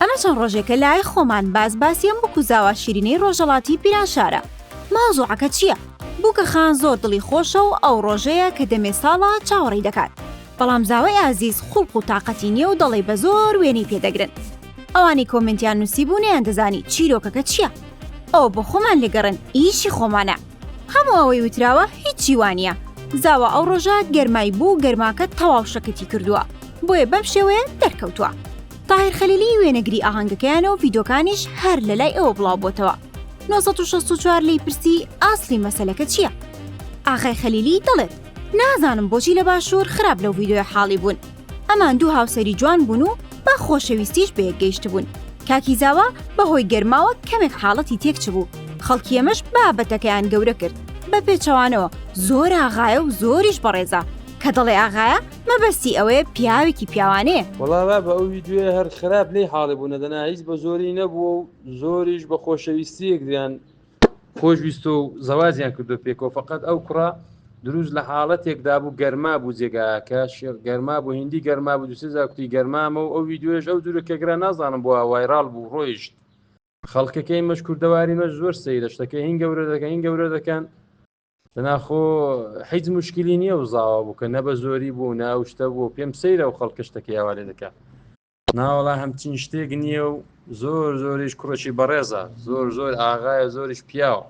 ئەمە چەند ڕۆژێکە لای خۆمان باسیم بووکو زاوا شیرینەی ڕۆژەڵاتی پیرانشارە. مازوعەکە چییە؟ بووکە خان زۆر دڵی خۆشە و ئەو ڕۆژەیە کە دەمێ ساڵە چاوەڕێی دەکات. بەڵام زاوای ئازیز خوڵق و تااقەتی نییە و دەڵێ بە زۆر وێنەی پێدەگرن. ئەوانی کۆمنتیان نووسیبوو نەیان دەزانی چیرۆکەکە چییە؟ ئەو بۆ خۆمان لێگەڕن ئیشی خۆمانە. هەموو ئەوەی وتراوە هیچی وانە. زاوا ئەو ڕۆژە گەرمای بوو گەرماکە تەواو شەکەتی کردووە، بۆیە بەم شێوەیە دەرکەوتووە. تاهیر خەلیلی وێنەگری ئاهەنگەکەیانەوە و ڤیدۆکانیش هەر لە لای ئەوە بڵاو بۆتەوە. 964 لی پرسی ئاسلی مەسەلەکە چییە؟ ئاغای خەلیلی دەڵێت نازانم بۆچی لە باشوور خراپ لەو ڤیدۆیە حاڵی بوون. ئەمان دوو هاوسەری جوان بوون و بە خۆشەویستیش بەیەک گەیشت بوون. کاکی زاوا بەهۆی گەرماوە کەمێک حاڵەتی تێکچ بوو. خەڵکی ئەمەش بابەتەکەیان گەورە کرد بە پێچەوانەوە زۆر ئاغایە و زۆریش بەڕێزە. کە دەڵێ ئاغایە مەبەستی ئەوەیە پیاوێکی پیاوانەیە. وەڵاوا بە ئەو ڤیدیۆیە هەر خراپ لێ حاڵی بوو نەدەنا هیچ بە زۆری نەبووە و زۆریش بە خۆشەویستیەک دیان خۆشویست و زەواجیان کردو پێکەوە. فقط ئەو کوڕە دروست لە حاڵەتێکدا بوو گەرما بوو جێگاکە گەرما بوو هندی گەرما بوو دوسێ زاکوتی گەرمامە و ئەو ڤیدیۆش ئەو دوورەکەگرا نازانم بووە وایرال بوو ڕۆیشت. خەڵکەکەی مەش کوردەواری زۆر سەیرە شتەکە هین گەورە دەکەن هین گەورە دەکەن لەناخۆ هیچ مشکلی نییە و زاوا بوو کە نە بە زۆری بوو ناوشتە بوو پێم سەیرە و خەڵکە شتەکەی هاوا لێ دەکات. ناوەڵا هەمچین شتێک نییە و زۆر زۆریش کوڕێکی بەڕێزە زۆر ئاغایە زۆریش پیاوە.